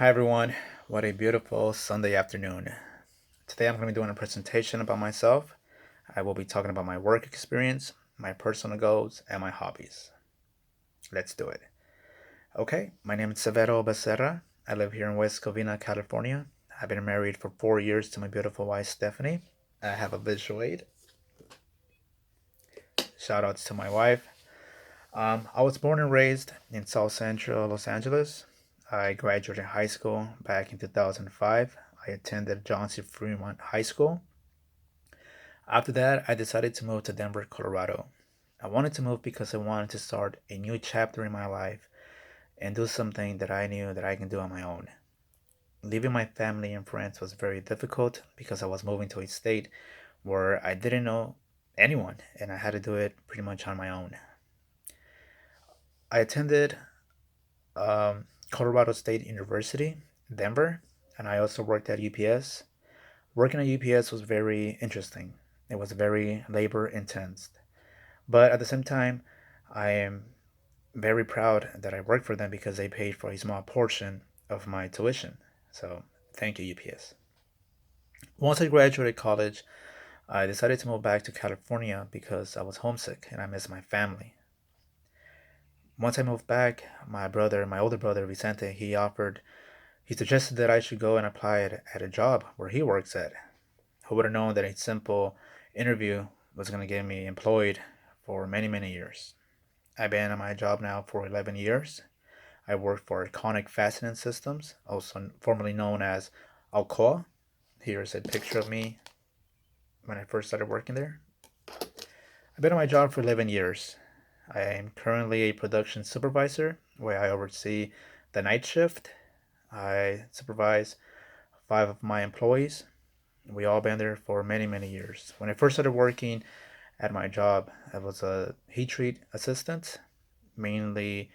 Hi everyone, what a beautiful Sunday afternoon. Today I'm going to be doing a presentation about myself. I will be talking about my work experience, my personal goals, and my hobbies. Let's do it. Okay, my name is Severo Becerra. I live here in West Covina, California. I've been married for 4 years to my beautiful wife Stephanie. I have a visual aid. Shout outs to my wife. I was born and raised in South Central Los Angeles. I graduated high school back in 2005. I attended John C. Fremont High School. After that, I decided to move to Denver, Colorado. I wanted to move because I wanted to start a new chapter in my life and do something that I knew that I can do on my own. Leaving my family and friends was very difficult because I was moving to a state where I didn't know anyone and I had to do it pretty much on my own. I attended Colorado State University, Denver, and I also worked at UPS. Working at UPS was very interesting. It was very labor intense. But at the same time, I am very proud that I worked for them because they paid for a small portion of my tuition. So thank you, UPS. Once I graduated college, I decided to move back to California because I was homesick and I missed my family. Once I moved back, my older brother Vicente, he suggested that I should go and apply at a job where he works at. Who would have known that a simple interview was going to get me employed for many, many years? I've been at my job now for 11 years. I work for Conic Fastening Systems, also formerly known as Alcoa. Here's a picture of me when I first started working there. I've been at my job for 11 years. I am currently a production supervisor where I oversee the night shift. I supervise five of my employees. We all been there for many, many years. When I first started working at my job, I was a heat treat assistant, mainly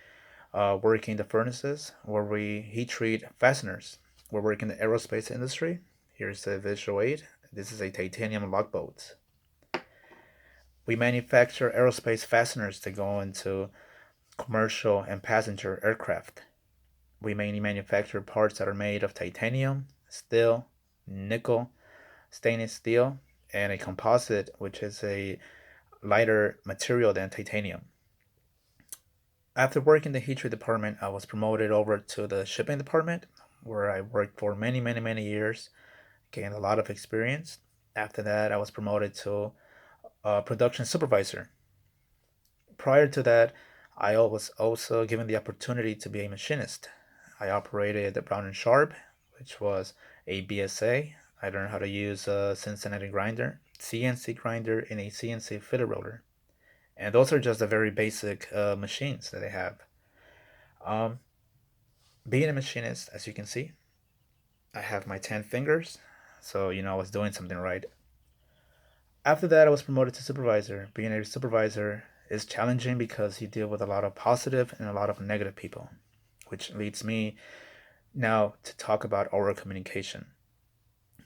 working the furnaces where we heat treat fasteners. We're working in the aerospace industry. Here's a visual aid. This is a titanium lug bolt. We manufacture aerospace fasteners that go into commercial and passenger aircraft. We mainly manufacture parts that are made of titanium, steel, nickel, stainless steel, and a composite, which is a lighter material than titanium. After working in the heat treat department, I was promoted over to the shipping department, where I worked for many, many, many years, gained a lot of experience. After that, I was promoted to production supervisor. Prior to that, I was also given the opportunity to be a machinist. I operated the Brown and Sharp, which was a BSA. I learned how to use a Cincinnati grinder, CNC grinder, and a CNC filler roller. And those are just the very basic machines that they have. Um, Being a machinist, as you can see, I have my 10 fingers, so I was doing something right. After that, I was promoted to supervisor. Being a supervisor is challenging because you deal with a lot of positive and a lot of negative people, which leads me now to talk about oral communication.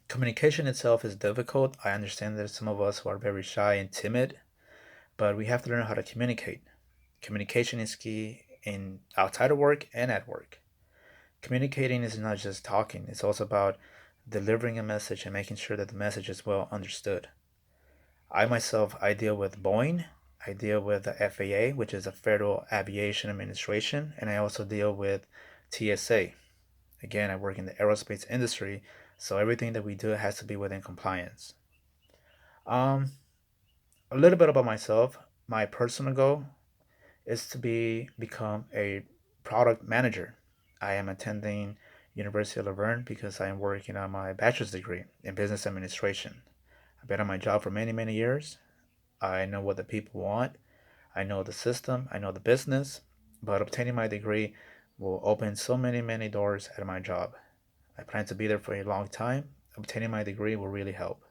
Communication itself is difficult. I understand that some of us who are very shy and timid, but we have to learn how to communicate. Communication is key in outside of work and at work. Communicating is not just talking, it's also about delivering a message and making sure that the message is well understood. I deal with Boeing, I deal with the FAA, which is the Federal Aviation Administration, and I also deal with TSA. Again, I work in the aerospace industry, so everything that we do has to be within compliance. Um, a little bit about myself. My personal goal is to become a product manager. I am attending University of Laverne because I am working on my bachelor's degree in business administration. I've been on my job for many, many years. I know what the people want. I know the system. I know the business. But obtaining my degree will open so many, many doors at my job. I plan to be there for a long time. Obtaining my degree will really help.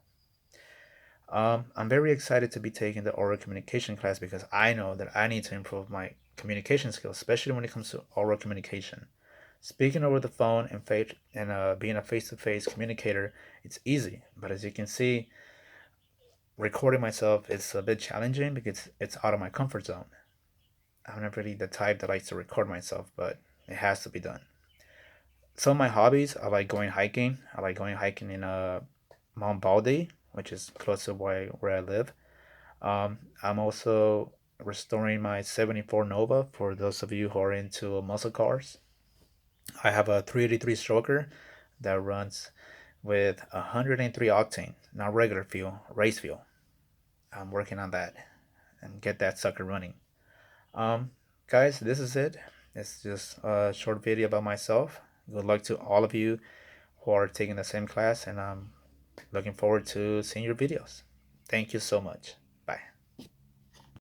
I'm very excited to be taking the oral communication class because I know that I need to improve my communication skills, especially when it comes to oral communication. Speaking over the phone and being a face-to-face communicator, it's easy. But as you can see, recording myself is a bit challenging because it's out of my comfort zone. I'm not really the type that likes to record myself, but it has to be done. Some of my hobbies, I like going hiking. I like going hiking in Mount Baldy, which is close to where I live. I'm also restoring my 74 Nova for those of you who are into muscle cars. I have a 383 stroker that runs with 103 octane, not regular fuel, race fuel. I'm working on that and get that sucker running. Um, Guys, this is it. It's just a short video about myself. Good luck to all of you who are taking the same class, and I'm looking forward to seeing your videos. Thank you so much.